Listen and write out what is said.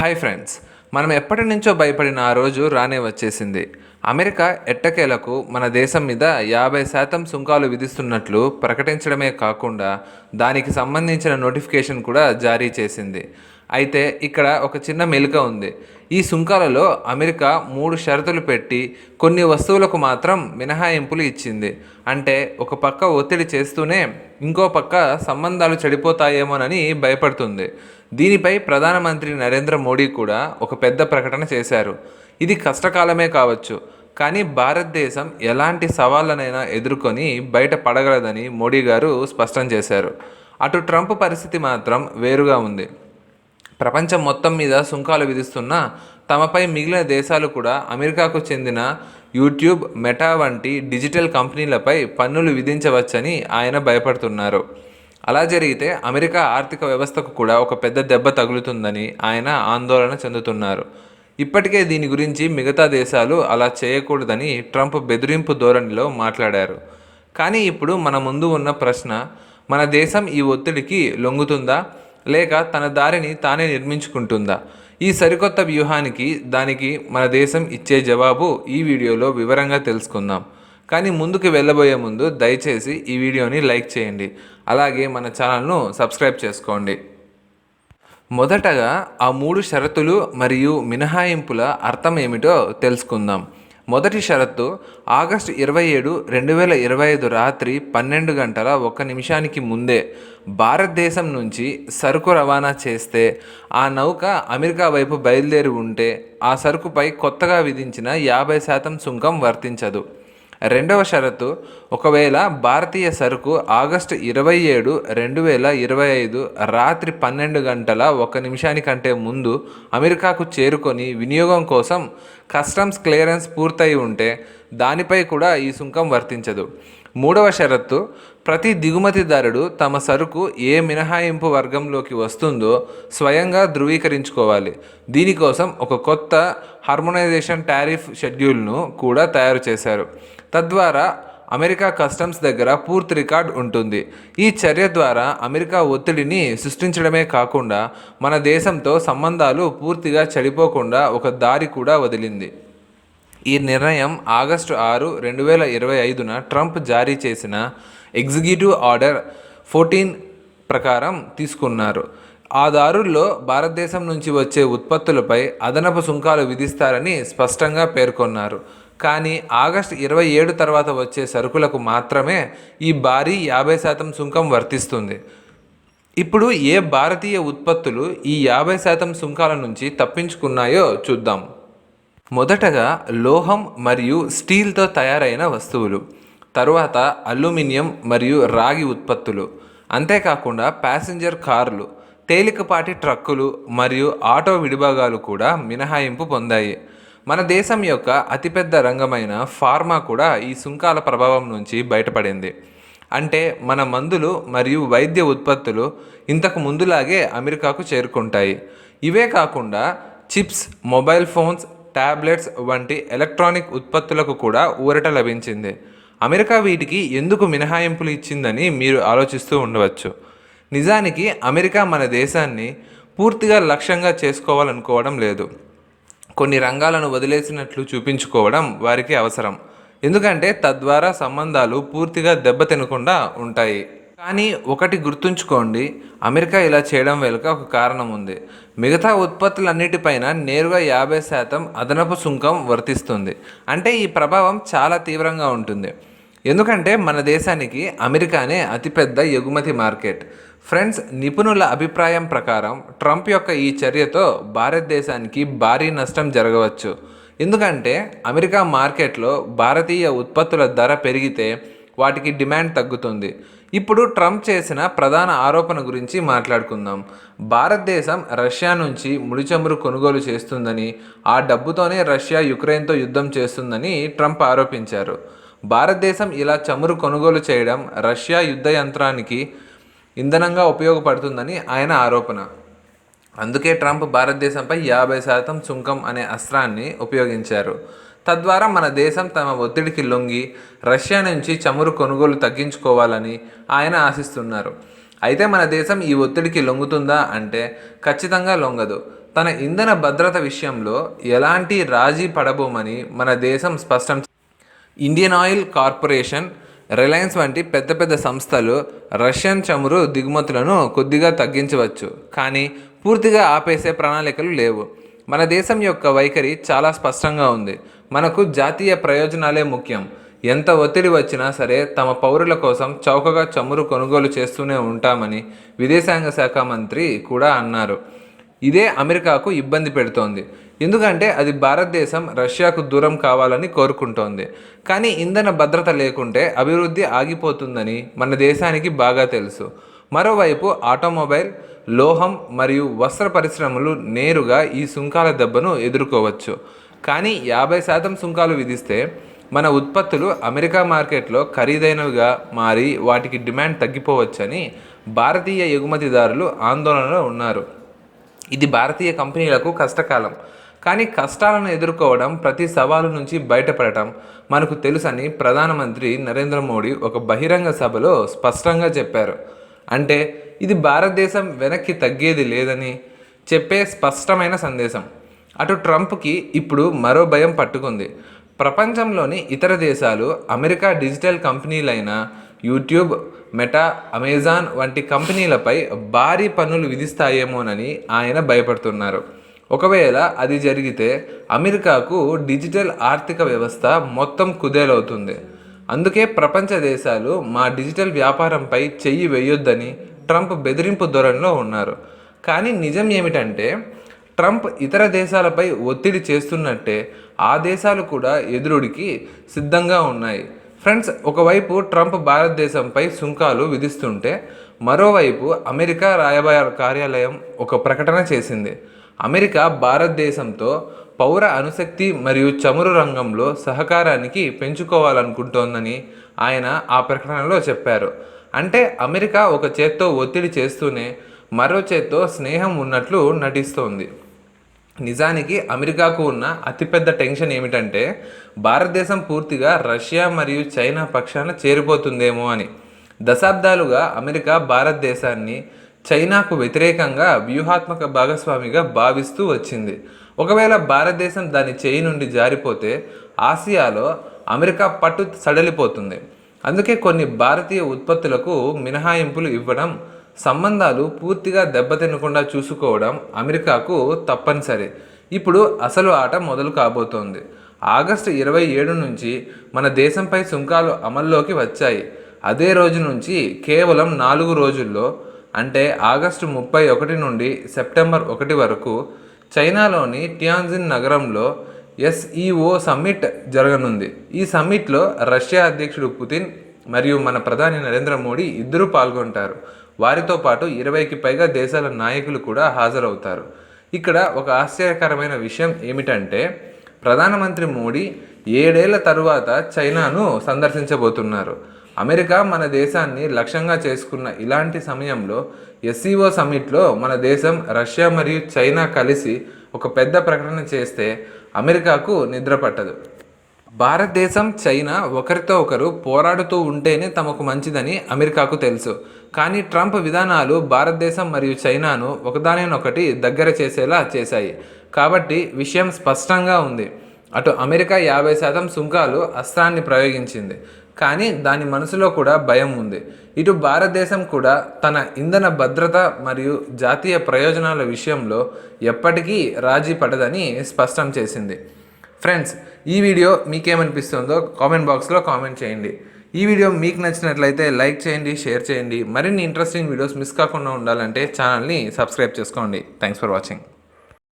Hi friends, మనం ఎప్పటి నుంచో భయపడిన ఆ రోజు రానే వచ్చేసింది. అమెరికా ఎట్టకేలకు మన దేశం మీద 50% సుంకాలు విధిస్తున్నట్లు ప్రకటించడమే కాకుండా దానికి సంబంధించిన నోటిఫికేషన్ కూడా జారీ చేసింది. అయితే ఇక్కడ ఒక చిన్న మెలిక ఉంది. ఈ సుంకాలలో అమెరికా 3 షరతులు పెట్టి కొన్ని వస్తువులకు మాత్రం మినహాయింపులు ఇచ్చింది. అంటే ఒక పక్క ఒత్తిడి చేస్తూనే ఇంకో పక్క సంబంధాలు చెడిపోతాయేమోనని భయపడుతుంది. దీనిపై ప్రధానమంత్రి నరేంద్ర మోడీ కూడా ఒక పెద్ద ప్రకటన చేశారు. ఇది కష్టకాలమే కావచ్చు, కానీ భారతదేశం ఎలాంటి సవాళ్ళనైనా ఎదుర్కొని బయట పడగలదని మోడీ గారు స్పష్టం చేశారు. అటు ట్రంప్ పరిస్థితి మాత్రం వేరుగా ఉంది. ప్రపంచం మొత్తం మీద సుంకాలు విధిస్తున్న తమపై మిగిలిన దేశాలు కూడా అమెరికాకు చెందిన యూట్యూబ్, మెటా వంటి డిజిటల్ కంపెనీలపై పన్నులు విధించవచ్చని ఆయన భయపడుతున్నారు. అలా జరిగితే అమెరికా ఆర్థిక వ్యవస్థకు కూడా ఒక పెద్ద దెబ్బ తగులుతుందని ఆయన ఆందోళన చెందుతున్నారు. ఇప్పటికే దీని గురించి మిగతా దేశాలు అలా చేయకూడదని ట్రంప్ బెదిరింపు ధోరణిలో మాట్లాడారు. కానీ ఇప్పుడు మన ముందు ఉన్న ప్రశ్న, మన దేశం ఈ ఒత్తిడికి లొంగుతుందా లేక తన దారిని తానే నిర్మించుకుంటుందా? ఈ సరికొత్త వ్యూహానికి దానికి మన దేశం ఇచ్చే జవాబు ఈ వీడియోలో వివరంగా తెలుసుకుందాం. కానీ ముందుకు వెళ్ళబోయే ముందు దయచేసి ఈ వీడియోని లైక్ చేయండి, అలాగే మన ఛానల్ను సబ్స్క్రైబ్ చేసుకోండి. మొదటగా ఆ 3 షరతులు మరియు మినహాయింపుల అర్థం ఏమిటో తెలుసుకుందాం. మొదటి షరతు, ఆగస్టు 27, 2025 రాత్రి 12 గంటల 1 నిమిషానికి ముందే భారతదేశం నుంచి సరుకు రవాణా చేస్తే, ఆ నౌక అమెరికా వైపు బయలుదేరి ఉంటే ఆ సరుకుపై కొత్తగా విధించిన 50% సుంకం వర్తించదు. రెండవ షరతు, ఒకవేళ భారతీయ సరుకు ఆగస్టు 27, 2025 రాత్రి 12 గంటల 1 నిమిషానికంటే ముందు అమెరికాకు చేరుకొని వినియోగం కోసం కస్టమ్స్ క్లియరెన్స్ పూర్తయి ఉంటే దానిపై కూడా ఈ సుంకం వర్తించదు. మూడవ షరతు, ప్రతి దిగుమతిదారుడు తమ సరుకు ఏ మినహాయింపు వర్గంలోకి వస్తుందో స్వయంగా ధృవీకరించుకోవాలి. దీనికోసం ఒక కొత్త హార్మోనైజేషన్ టారిఫ్ షెడ్యూల్ను కూడా తయారు చేశారు. తద్వారా అమెరికా కస్టమ్స్ దగ్గర పూర్తి రికార్డ్ ఉంటుంది. ఈ చర్య ద్వారా అమెరికా ఒత్తిడిని సృష్టించడమే కాకుండా మన దేశంతో సంబంధాలు పూర్తిగా చెడిపోకుండా ఒక దారి కూడా వదిలింది. ఈ నిర్ణయం ఆగస్టు 6, 2025న ట్రంప్ జారీ చేసిన ఎగ్జిక్యూటివ్ ఆర్డర్ 14 ప్రకారం తీసుకున్నారు. ఆ దారుల్లో భారతదేశం నుంచి వచ్చే ఉత్పత్తులపై అదనపు సుంకాలు విధిస్తారని స్పష్టంగా పేర్కొన్నారు. కానీ ఆగస్టు 27 తర్వాత వచ్చే సరుకులకు మాత్రమే ఈ భారీ 50% సుంకం వర్తిస్తుంది. ఇప్పుడు ఏ భారతీయ ఉత్పత్తులు ఈ 50% సుంకాల నుంచి తప్పించుకున్నాయో చూద్దాం. మొదటగా లోహం మరియు స్టీల్తో తయారైన వస్తువులు, తరువాత అల్యూమినియం మరియు రాగి ఉత్పత్తులు, అంతేకాకుండా ప్యాసింజర్ కార్లు, తేలికపాటి ట్రక్కులు మరియు ఆటో విడిభాగాలు కూడా మినహాయింపు పొందాయి. మన దేశం యొక్క అతిపెద్ద రంగమైన ఫార్మా కూడా ఈ సుంకాల ప్రభావం నుంచి బయటపడింది. అంటే మన మందులు మరియు వైద్య ఉత్పత్తులు ఇంతకు ముందులాగే అమెరికాకు చేరుకుంటాయి. ఇవే కాకుండా చిప్స్, మొబైల్ ఫోన్స్, ట్యాబ్లెట్స్ వంటి ఎలక్ట్రానిక్ ఉత్పత్తులకు కూడా ఊరట లభించింది. అమెరికా వీటికి ఎందుకు మినహాయింపులు ఇచ్చిందని మీరు ఆలోచిస్తూ ఉండవచ్చు. నిజానికి అమెరికా మన దేశాన్ని పూర్తిగా లక్ష్యంగా చేసుకోవాలనుకోవడం లేదు. కొన్ని రంగాలను వదిలేసినట్లు చూపించుకోవడం వారికి అవసరం, ఎందుకంటే తద్వారా సంబంధాలు పూర్తిగా దెబ్బతినకుండా ఉంటాయి. కానీ ఒకటి గుర్తుంచుకోండి, అమెరికా ఇలా చేయడం వెనుక ఒక కారణం ఉంది. మిగతా ఉత్పత్తులన్నిటిపైన నేరుగా 50% అదనపు సుంకం వర్తిస్తుంది. అంటే ఈ ప్రభావం చాలా తీవ్రంగా ఉంటుంది, ఎందుకంటే మన దేశానికి అమెరికానే అతిపెద్ద ఎగుమతి మార్కెట్. ఫ్రెండ్స్, నిపుణుల అభిప్రాయం ప్రకారం ట్రంప్ యొక్క ఈ చర్యతో భారతదేశానికి భారీ నష్టం జరగవచ్చు. ఎందుకంటే అమెరికా మార్కెట్లో భారతీయ ఉత్పత్తుల ధర పెరిగితే వాటికి డిమాండ్ తగ్గుతుంది. ఇప్పుడు ట్రంప్ చేసిన ప్రధాన ఆరోపణ గురించి మాట్లాడుకుందాం. భారతదేశం రష్యా నుంచి ముడి చమురు కొనుగోలు చేస్తుందని, ఆ డబ్బుతోనే రష్యా యుక్రెయిన్తో యుద్ధం చేస్తుందని ట్రంప్ ఆరోపించారు. భారతదేశం ఇలా చమురు కొనుగోలు చేయడం రష్యా యుద్ధ యంత్రానికి ఇంధనంగా ఉపయోగపడుతుందని ఆయన ఆరోపణ. అందుకే ట్రంప్ భారతదేశంపై 50% సుంకం అనే అస్త్రాన్ని ఉపయోగించారు. తద్వారా మన దేశం తమ ఒత్తిడికి లొంగి రష్యా నుంచి చమురు కొనుగోలు తగ్గించుకోవాలని ఆయన ఆశిస్తున్నారు. అయితే మన దేశం ఈ ఒత్తిడికి లొంగుతుందా అంటే ఖచ్చితంగా లొంగదు. తన ఇంధన భద్రత విషయంలో ఎలాంటి రాజీ పడబోమని మన దేశం స్పష్టం. ఇండియన్ ఆయిల్ కార్పొరేషన్, రిలయన్స్ వంటి పెద్ద పెద్ద సంస్థలు రష్యన్ చమురు దిగుమతులను కొద్దిగా తగ్గించవచ్చు, కానీ పూర్తిగా ఆపేసే ప్రణాళికలు లేవు. మన దేశం యొక్క వైఖరి చాలా స్పష్టంగా ఉంది. మనకు జాతీయ ప్రయోజనాలే ముఖ్యం. ఎంత ఒత్తిడి వచ్చినా సరే తమ పౌరుల కోసం చౌకగా చమురు కొనుగోలు చేస్తూనే ఉంటామని విదేశాంగ శాఖ మంత్రి కూడా అన్నారు. ఇదే అమెరికాకు ఇబ్బంది పెడుతోంది, ఎందుకంటే అది భారతదేశం రష్యాకు దూరం కావాలని కోరుకుంటోంది. కానీ ఇంధన భద్రత లేకుంటే అభివృద్ధి ఆగిపోతుందని మన దేశానికి బాగా తెలుసు. మరోవైపు ఆటోమొబైల్, లోహం మరియు వస్త్ర పరిశ్రమలు నేరుగా ఈ సుంకాల దెబ్బను ఎదుర్కోవచ్చు. కానీ 50% సుంకాలు విధిస్తే మన ఉత్పత్తులు అమెరికా మార్కెట్లో ఖరీదైనవిగా మారి వాటికి డిమాండ్ తగ్గిపోవచ్చని భారతీయ ఎగుమతిదారులు ఆందోళనలో ఉన్నారు. ఇది భారతీయ కంపెనీలకు కష్టకాలం. కానీ కష్టాలను ఎదుర్కోవడం, ప్రతి సవాలు నుంచి బయటపడటం మనకు తెలుసని ప్రధానమంత్రి నరేంద్ర మోడీ ఒక బహిరంగ సభలో స్పష్టంగా చెప్పారు. అంటే ఇది భారతదేశం వెనక్కి తగ్గేది లేదని చెప్పే స్పష్టమైన సందేశం. అటు ట్రంప్కి ఇప్పుడు మరో భయం పట్టుకుంది. ప్రపంచంలోని ఇతర దేశాలు అమెరికా డిజిటల్ కంపెనీలైన యూట్యూబ్, మెటా, అమెజాన్ వంటి కంపెనీలపై భారీ పన్నులు విధిస్తాయేమోనని ఆయన భయపడుతున్నారు. ఒకవేళ అది జరిగితే అమెరికాకు డిజిటల్ ఆర్థిక వ్యవస్థ మొత్తం కుదేలవుతుంది. అందుకే ప్రపంచ దేశాలు మా డిజిటల్ వ్యాపారంపై చెయ్యి వేయొద్దని ట్రంప్ బెదిరింపు ధోరణిలో ఉన్నారు. కానీ నిజం ఏమిటంటే ట్రంప్ ఇతర దేశాలపై ఒత్తిడి చేస్తున్నట్టే ఆ దేశాలు కూడా ఎదురుడికి సిద్ధంగా ఉన్నాయి. ఫ్రెండ్స్, ఒకవైపు ట్రంప్ భారతదేశంపై సుంకాలు విధిస్తుంటే మరోవైపు అమెరికా రాయబార కార్యాలయం ఒక ప్రకటన చేసింది. అమెరికా భారతదేశంతో పౌర అణుశక్తి మరియు చమురు రంగంలో సహకారానికి పెంచుకోవాలనుకుంటోందని ఆయన ఆ ప్రకటనలో చెప్పారు. అంటే అమెరికా ఒక చేత్తో ఒత్తిడి చేస్తూనే మరో చేత్తో స్నేహం ఉన్నట్లు నటిస్తోంది. నిజానికి అమెరికాకు ఉన్న అతిపెద్ద టెన్షన్ ఏమిటంటే భారతదేశం పూర్తిగా రష్యా మరియు చైనా పక్షాన చేరిపోతుందేమో అని. దశాబ్దాలుగా అమెరికా భారతదేశాన్ని చైనాకు వ్యతిరేకంగా వ్యూహాత్మక భాగస్వామిగా భావిస్తూ వచ్చింది. ఒకవేళ భారతదేశం దాని చేయి నుండి జారిపోతే ఆసియాలో అమెరికా పట్టు సడలిపోతుంది. అందుకే కొన్ని భారతీయ ఉత్పత్తులకు మినహాయింపులు ఇవ్వడం, సంబంధాలు పూర్తిగా దెబ్బతినకుండా చూసుకోవడం అమెరికాకు తప్పనిసరి. ఇప్పుడు అసలు ఆట మొదలు కాబోతోంది. ఆగస్టు 27 నుంచి మన దేశంపై సుంకాలు అమల్లోకి వచ్చాయి. అదే రోజు నుంచి కేవలం 4 రోజుల్లో, అంటే ఆగస్టు 31 నుండి సెప్టెంబర్ 1 వరకు చైనాలోని టియాన్జిన్ నగరంలో SEO సమ్మిట్ జరగనుంది. ఈ సమ్మిట్లో రష్యా అధ్యక్షుడు పుతిన్ మరియు మన ప్రధాని నరేంద్ర మోడీ ఇద్దరూ పాల్గొంటారు. వారితో పాటు 20కి పైగా దేశాల నాయకులు కూడా హాజరవుతారు. ఇక్కడ ఒక ఆశ్చర్యకరమైన విషయం ఏమిటంటే ప్రధానమంత్రి మోడీ 7 ఏళ్ల తరువాత చైనాను సందర్శించబోతున్నారు. అమెరికా మన దేశాన్ని లక్ష్యంగా చేసుకున్న ఇలాంటి సమయంలో SEO సమ్మిట్లో మన దేశం, రష్యా మరియు చైనా కలిసి ఒక పెద్ద ప్రకటన చేస్తే అమెరికాకు నిద్ర పట్టదు. భారతదేశం, చైనా ఒకరితో ఒకరు పోరాడుతూ ఉంటేనే తమకు మంచిదని అమెరికాకు తెలుసు. కానీ ట్రంప్ విధానాలు భారతదేశం మరియు చైనాను ఒకదానినొకటి దగ్గర చేసేలా చేశాయి. కాబట్టి విషయం స్పష్టంగా ఉంది. అటు అమెరికా 50% సుంకాలు అస్త్రాన్ని ప్రయోగించింది, కానీ దాని మనసులో కూడా భయం ఉంది. ఇటు భారతదేశం కూడా తన ఇంధన భద్రత మరియు జాతీయ ప్రయోజనాల విషయంలో ఎప్పటికీ రాజీ పడదని స్పష్టం చేసింది. ఫ్రెండ్స్, ఈ వీడియో మీకేమనిపిస్తుందో కామెంట్ బాక్స్లో కామెంట్ చేయండి. ఈ వీడియో మీకు నచ్చినట్లయితే లైక్ చేయండి, షేర్ చేయండి. మరిన్ని ఇంట్రెస్టింగ్ వీడియోస్ మిస్ కాకుండా ఉండాలంటే ఛానల్ని సబ్స్క్రైబ్ చేసుకోండి. Thanks for watching.